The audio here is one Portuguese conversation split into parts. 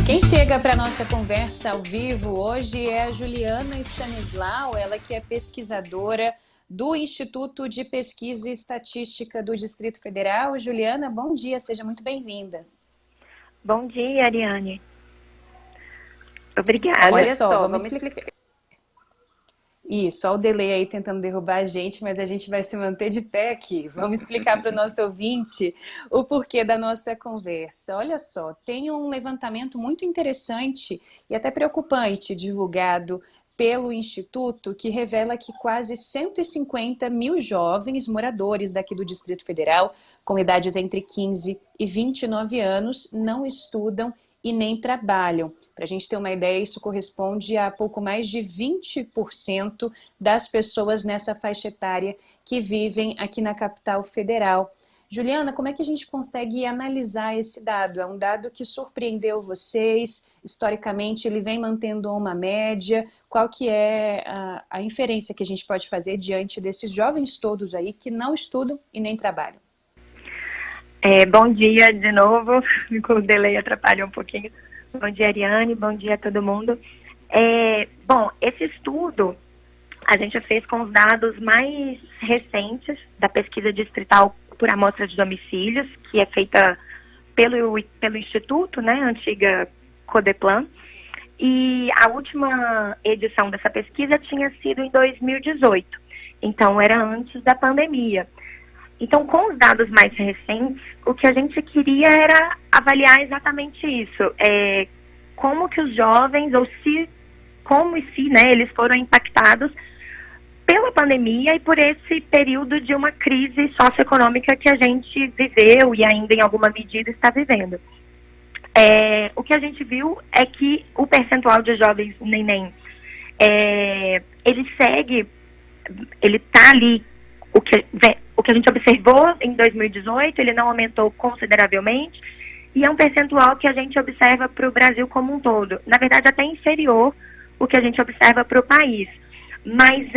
Quem chega para a nossa conversa ao vivo hoje é a Juliana Stanislau, ela que é pesquisadora do Instituto de Pesquisa e Estatística do Distrito Federal. Juliana, bom dia, seja muito bem-vinda. Bom dia, Ariane. Obrigada. Olha só, vamos explicar. Isso, olha o delay aí tentando derrubar a gente, mas a gente vai se manter de pé aqui. Vamos explicar para o nosso ouvinte o porquê da nossa conversa. Olha só, tem um levantamento muito interessante e até preocupante divulgado pelo Instituto, que revela que quase 150 mil jovens moradores daqui do Distrito Federal, com idades entre 15 e 29 anos, não estudam e nem trabalham. Para a gente ter uma ideia, isso corresponde a pouco mais de 20% das pessoas nessa faixa etária que vivem aqui na capital federal. Juliana, como é que a gente consegue analisar esse dado? É um dado que surpreendeu vocês? Historicamente, ele vem mantendo uma média? Qual que é a inferência que a gente pode fazer diante desses jovens todos aí que não estudam e nem trabalham? Bom dia de novo, o delay atrapalhou um pouquinho. Bom dia, Ariane, bom dia a todo mundo. Bom, esse estudo a gente fez com os dados mais recentes da pesquisa distrital por amostra de domicílios, que é feita pelo Instituto, né, antiga Codeplan, e a última edição dessa pesquisa tinha sido em 2018, então era antes da pandemia. Então, com os dados mais recentes, o que a gente queria era avaliar exatamente isso. Como que os jovens, como e se, né, eles foram impactados pela pandemia e por esse período de uma crise socioeconômica que a gente viveu e ainda em alguma medida está vivendo. O que a gente viu é que o percentual de jovens neném, ele está ali, o que a gente observou em 2018, ele não aumentou consideravelmente, e é um percentual que a gente observa para o Brasil como um todo. Na verdade, até inferior o que a gente observa para o país. Mas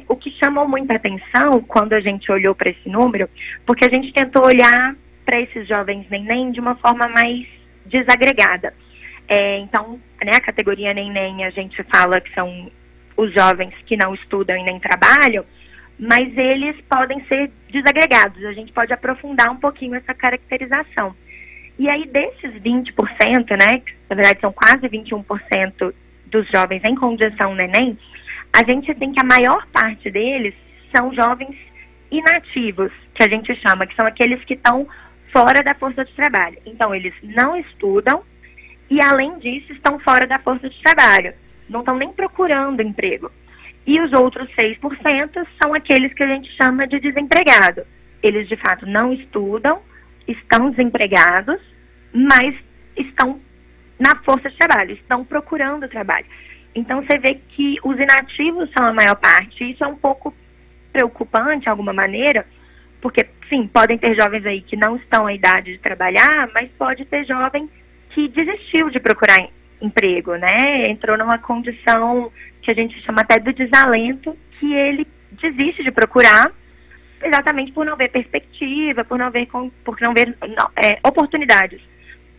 o que chamou muita atenção quando a gente olhou para esse número, porque a gente tentou olhar para esses jovens neném de uma forma mais desagregada. Então, né, a categoria neném, a gente fala que são os jovens que não estudam e nem trabalham, mas eles podem ser desagregados. A gente pode aprofundar um pouquinho essa caracterização. E aí, desses 20%, né, que na verdade são quase 21% dos jovens em condição neném, a gente tem que a maior parte deles são jovens inativos, que a gente chama, que são aqueles que estão fora da força de trabalho. Então, eles não estudam e, além disso, estão fora da força de trabalho. Não estão nem procurando emprego. E os outros 6% são aqueles que a gente chama de desempregado. Eles, de fato, não estudam, estão desempregados, mas estão na força de trabalho, estão procurando trabalho. Então, você vê que os inativos são a maior parte. Isso é um pouco preocupante, de alguma maneira, porque, sim, podem ter jovens aí que não estão à idade de trabalhar, mas pode ter jovem que desistiu de procurar emprego, né? Entrou numa condição que a gente chama até do desalento, que ele desiste de procurar exatamente por não ver perspectiva, por não ver oportunidades.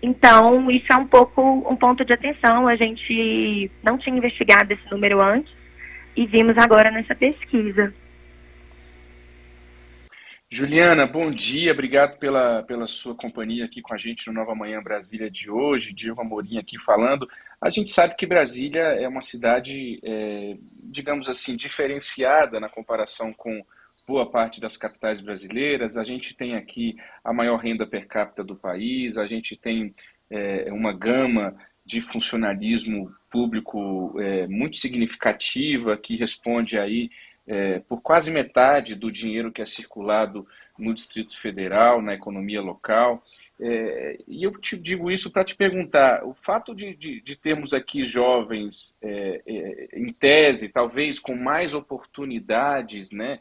Então, isso é um ponto de atenção. A gente não tinha investigado esse número antes e vimos agora nessa pesquisa. Juliana, bom dia, obrigado pela sua companhia aqui com a gente no Nova Manhã Brasília de hoje, Diego Amorim aqui falando. A gente sabe que Brasília é uma cidade, digamos assim, diferenciada na comparação com boa parte das capitais brasileiras. A gente tem aqui a maior renda per capita do país, a gente tem uma gama de funcionalismo público muito significativa que responde aí por quase metade do dinheiro que é circulado no Distrito Federal, na economia local. E eu te digo isso para te perguntar, o fato de termos aqui jovens, em tese, talvez com mais oportunidades, né,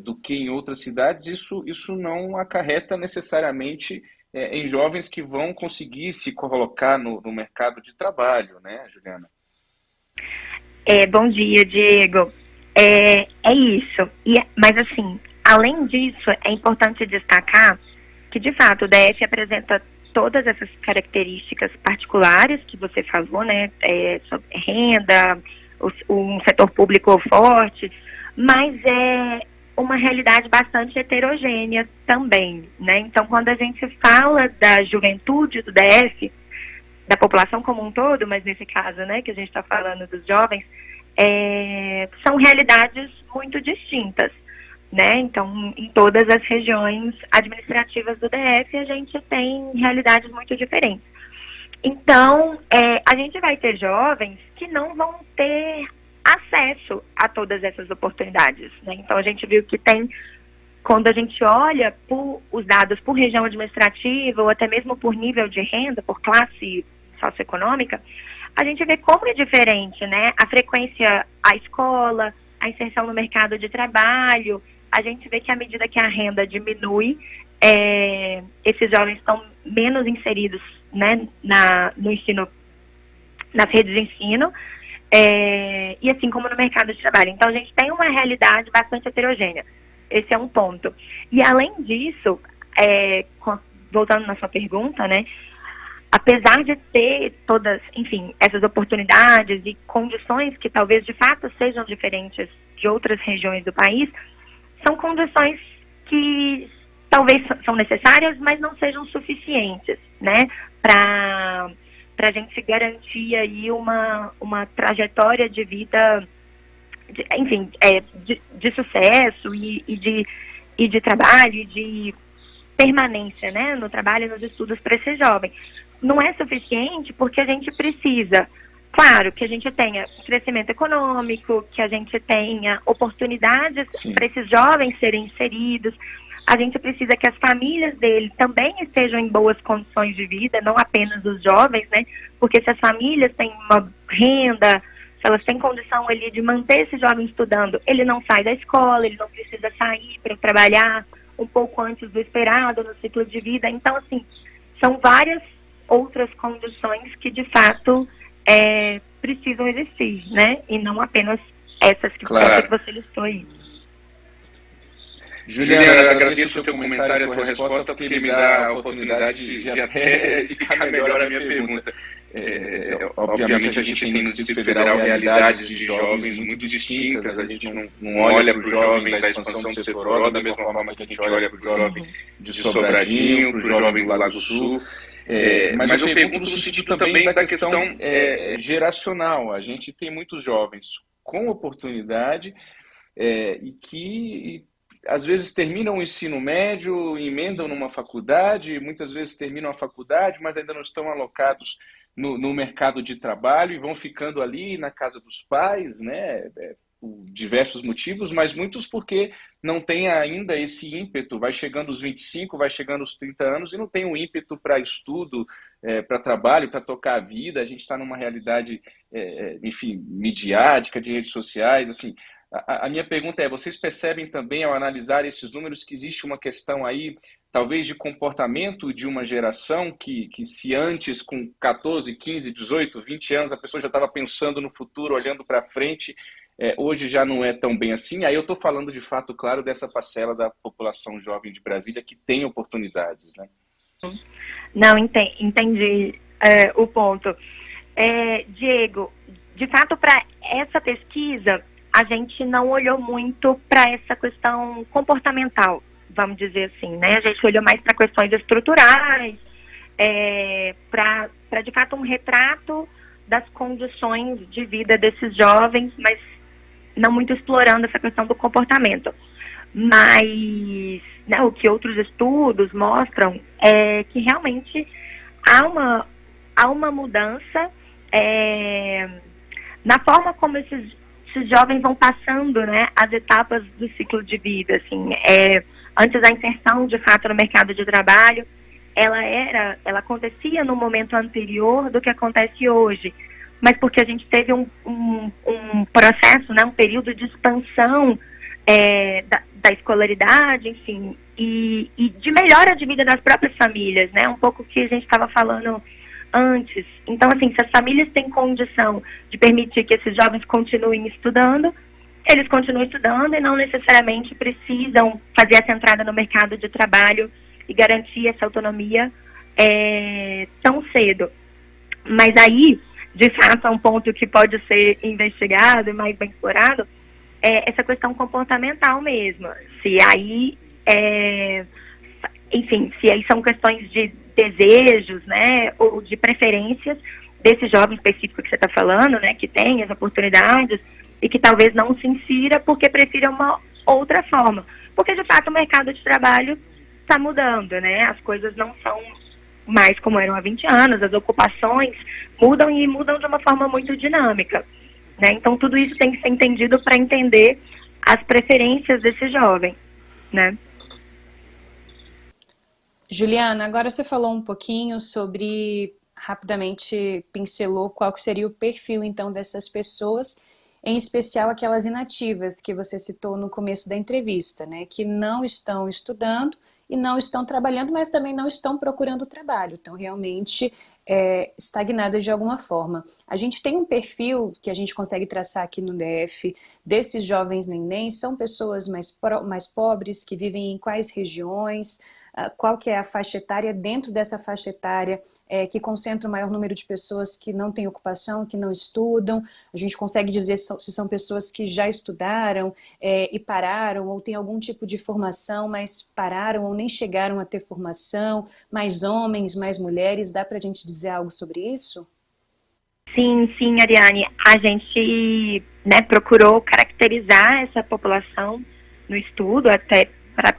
do que em outras cidades, isso não acarreta necessariamente em jovens que vão conseguir se colocar no mercado de trabalho, né, Juliana? Bom dia, Diego. É isso. Mas, assim, além disso, é importante destacar que, de fato, o DF apresenta todas essas características particulares que você falou, né, sobre renda, um setor público forte, mas é uma realidade bastante heterogênea também, né? Então, quando a gente fala da juventude do DF, da população como um todo, mas nesse caso, né, que a gente está falando dos jovens, são realidades muito distintas, né? Então, em todas as regiões administrativas do DF, a gente tem realidades muito diferentes. Então, a gente vai ter jovens que não vão ter acesso a todas essas oportunidades, né? Então, a gente viu que tem, quando a gente olha os dados por região administrativa ou até mesmo por nível de renda, por classe socioeconômica, a gente vê como é diferente, né? A frequência à escola, a inserção no mercado de trabalho. A gente vê que à medida que a renda diminui, esses jovens estão menos inseridos, né, no ensino, nas redes de ensino, e assim como no mercado de trabalho. Então, a gente tem uma realidade bastante heterogênea. Esse é um ponto. E, além disso, voltando na sua pergunta, né, apesar de ter todas, enfim, essas oportunidades e condições que talvez de fato sejam diferentes de outras regiões do país, são condições que talvez são necessárias, mas não sejam suficientes, né, para a gente garantir aí uma trajetória de vida, enfim, de sucesso e de trabalho, e de permanência, né, no trabalho e nos estudos para esse jovem. Não é suficiente porque a gente precisa, claro, que a gente tenha crescimento econômico, que a gente tenha oportunidades para esses jovens serem inseridos. A gente precisa que as famílias dele também estejam em boas condições de vida, não apenas os jovens, né? Porque se as famílias têm uma renda, se elas têm condição ali de manter esse jovem estudando, ele não sai da escola, ele não precisa sair para trabalhar um pouco antes do esperado no ciclo de vida. Então, assim, são várias outras condições que, de fato, precisam existir, né? E não apenas essas que você listou aí. Juliana, agradeço o teu comentário e a tua resposta, porque ele me dá a oportunidade de até explicar melhor a minha pergunta. Obviamente, a gente tem no Distrito Federal realidades de jovens muito distintas. A gente não olha para o jovem da expansão do setor O da mesma forma que a gente olha para o jovem de Sobradinho, para o jovem do Lago Sul. Mas eu pergunto no sentido também da questão geracional. A gente tem muitos jovens com oportunidade e que às vezes terminam o ensino médio, emendam numa faculdade, muitas vezes terminam a faculdade, mas ainda não estão alocados no mercado de trabalho e vão ficando ali na casa dos pais, né? Por diversos motivos, mas muitos porque não tem ainda esse ímpeto, vai chegando os 25, vai chegando os 30 anos e não tem um ímpeto para estudo, para trabalho, para tocar a vida. A gente está numa realidade, enfim, midiática, de redes sociais, assim. A minha pergunta é, vocês percebem também, ao analisar esses números, que existe uma questão aí, talvez de comportamento de uma geração que se antes, com 14, 15, 18, 20 anos, a pessoa já estava pensando no futuro, olhando para frente, hoje já não é tão bem assim? Aí eu estou falando, de fato, claro, dessa parcela da população jovem de Brasília que tem oportunidades, né? Não, entendi o ponto. Diego, de fato, para essa pesquisa, a gente não olhou muito para essa questão comportamental, vamos dizer assim, né? A gente olhou mais para questões estruturais, para de fato um retrato das condições de vida desses jovens, mas não muito explorando essa questão do comportamento. Mas, né, o que outros estudos mostram é que realmente há uma mudança na forma como esses jovens vão passando, né, as etapas do ciclo de vida, assim. Antes a inserção, de fato, no mercado de trabalho, ela acontecia no momento anterior do que acontece hoje, mas porque a gente teve um processo, né, um período de expansão da escolaridade, enfim, e de melhora de vida das próprias famílias, né, um pouco que a gente estava falando antes. Então, assim, se as famílias têm condição de permitir que esses jovens continuem estudando, eles continuam estudando e não necessariamente precisam fazer essa entrada no mercado de trabalho e garantir essa autonomia tão cedo. Mas aí, de fato, é um ponto que pode ser investigado e mais bem explorado, essa questão comportamental mesmo. Se aí, enfim, se aí são questões de desejos, né, ou de preferências desse jovem específico que você está falando, né, que tem as oportunidades e que talvez não se insira porque prefira uma outra forma. Porque, de fato, o mercado de trabalho está mudando, né, as coisas não são mais como eram há 20 anos, as ocupações mudam e mudam de uma forma muito dinâmica, né? Então, tudo isso tem que ser entendido para entender as preferências desse jovem, né? Juliana, agora você falou um pouquinho sobre, rapidamente pincelou qual que seria o perfil então dessas pessoas, em especial aquelas inativas que você citou no começo da entrevista, né? Que não estão estudando e não estão trabalhando, mas também não estão procurando trabalho. Então, realmente estagnadas de alguma forma. A gente tem um perfil que a gente consegue traçar aqui no DF desses jovens neném, são pessoas mais pobres, que vivem em quais regiões, qual que é a faixa etária dentro dessa faixa etária que concentra o maior número de pessoas que não têm ocupação, que não estudam. A gente consegue dizer se são pessoas que já estudaram e pararam, ou têm algum tipo de formação, mas pararam ou nem chegaram a ter formação, mais homens, mais mulheres. Dá para a gente dizer algo sobre isso? Sim, sim, Ariane. A gente, né, procurou caracterizar essa população no estudo até para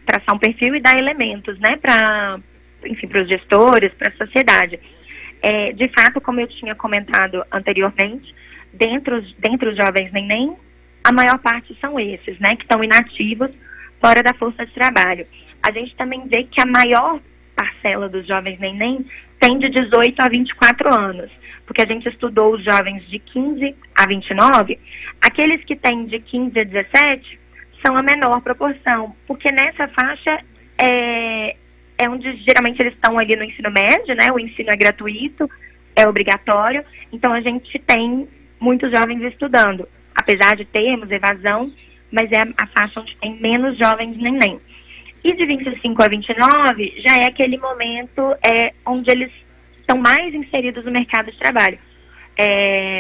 traçar um perfil e dar elementos, né, para, enfim, para os gestores, para a sociedade. De fato, como eu tinha comentado anteriormente, dentre os jovens neném, a maior parte são esses, né, que estão inativos fora da força de trabalho. A gente também vê que a maior parcela dos jovens neném tem de 18 a 24 anos, porque a gente estudou os jovens de 15 a 29, aqueles que têm de 15 a 17 são a menor proporção, porque nessa faixa é onde geralmente eles estão ali no ensino médio, né? O ensino é gratuito, é obrigatório, então a gente tem muitos jovens estudando, apesar de termos evasão, mas é a faixa onde tem menos jovens neném. E de 25 a 29 já é aquele momento onde eles estão mais inseridos no mercado de trabalho.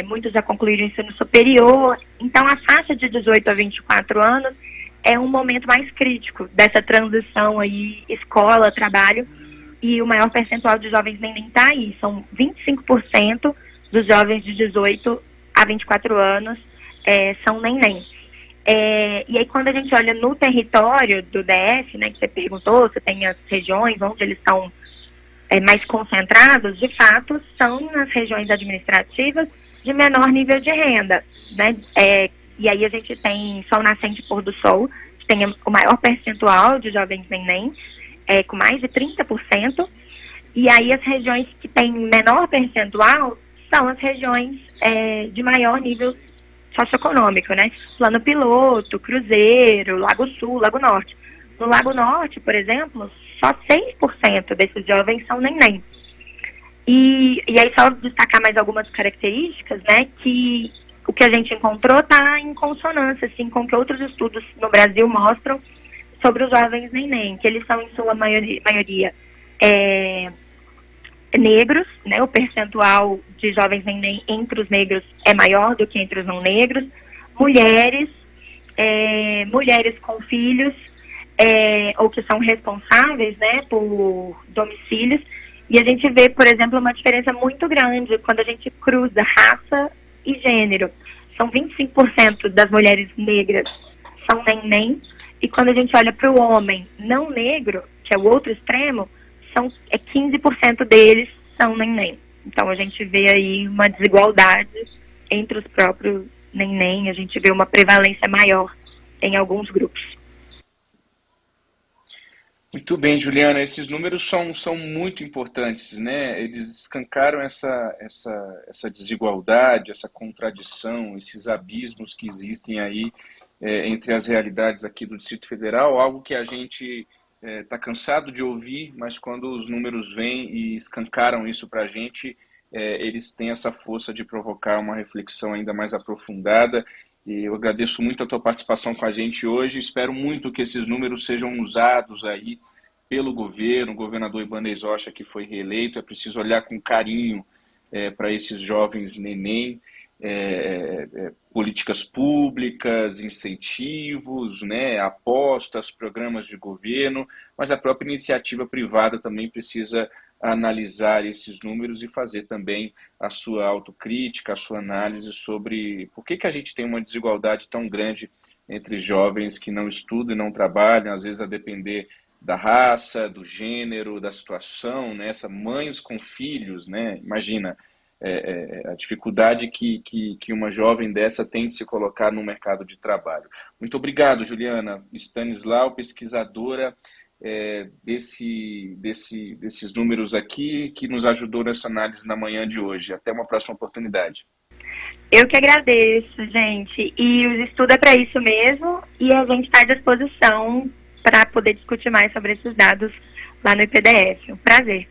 Muitos já concluíram o ensino superior, então a faixa de 18 a 24 anos é um momento mais crítico dessa transição aí, escola, trabalho, e o maior percentual de jovens nem está aí, são 25% dos jovens de 18 a 24 anos são neném. E aí quando a gente olha no território do DF, né, que você perguntou, você tem as regiões onde eles estão mais concentrados, de fato, são nas regiões administrativas de menor nível de renda, né? E aí a gente tem Sol Nascente e Pôr do Sol, que tem o maior percentual de jovens neném, com mais de 30%. E aí as regiões que têm menor percentual são as regiões de maior nível socioeconômico, né? Plano Piloto, Cruzeiro, Lago Sul, Lago Norte. No Lago Norte, por exemplo, só 6% desses jovens são neném. E aí só destacar mais algumas características, né, que o que a gente encontrou está em consonância, assim, com o que outros estudos no Brasil mostram sobre os jovens neném, que eles são, em sua maioria negros, né, o percentual de jovens neném entre os negros é maior do que entre os não negros, mulheres com filhos, ou que são responsáveis, né, por domicílios, e a gente vê, por exemplo, uma diferença muito grande quando a gente cruza raça e gênero. São 25% das mulheres negras são neném, e quando a gente olha para o homem não negro, que é o outro extremo, 15% deles são neném. Então a gente vê aí uma desigualdade entre os próprios neném, a gente vê uma prevalência maior em alguns grupos. Muito bem, Juliana. Esses números são muito importantes, né? Eles escancaram essa desigualdade, essa contradição, esses abismos que existem aí entre as realidades aqui do Distrito Federal, algo que a gente está cansado de ouvir, mas quando os números vêm e escancaram isso para a gente, eles têm essa força de provocar uma reflexão ainda mais aprofundada. E eu agradeço muito a tua participação com a gente hoje. Espero muito que esses números sejam usados aí pelo governo, o governador Ibanez Rocha, que foi reeleito. É preciso olhar com carinho para esses jovens neném, políticas públicas, incentivos, né, apostas, programas de governo, mas a própria iniciativa privada também precisa analisar esses números e fazer também a sua autocrítica, a sua análise sobre por que a gente tem uma desigualdade tão grande entre jovens que não estudam e não trabalham, às vezes a depender da raça, do gênero, da situação, né? Mães com filhos, né? Imagina a dificuldade que uma jovem dessa tem de se colocar no mercado de trabalho. Muito obrigado, Juliana Stanislau, pesquisadora desses números aqui, que nos ajudou nessa análise na manhã de hoje. Até uma próxima oportunidade. Eu que agradeço, gente. E o estudo é para isso mesmo, e a gente está à disposição para poder discutir mais sobre esses dados lá no IPDF. Um prazer.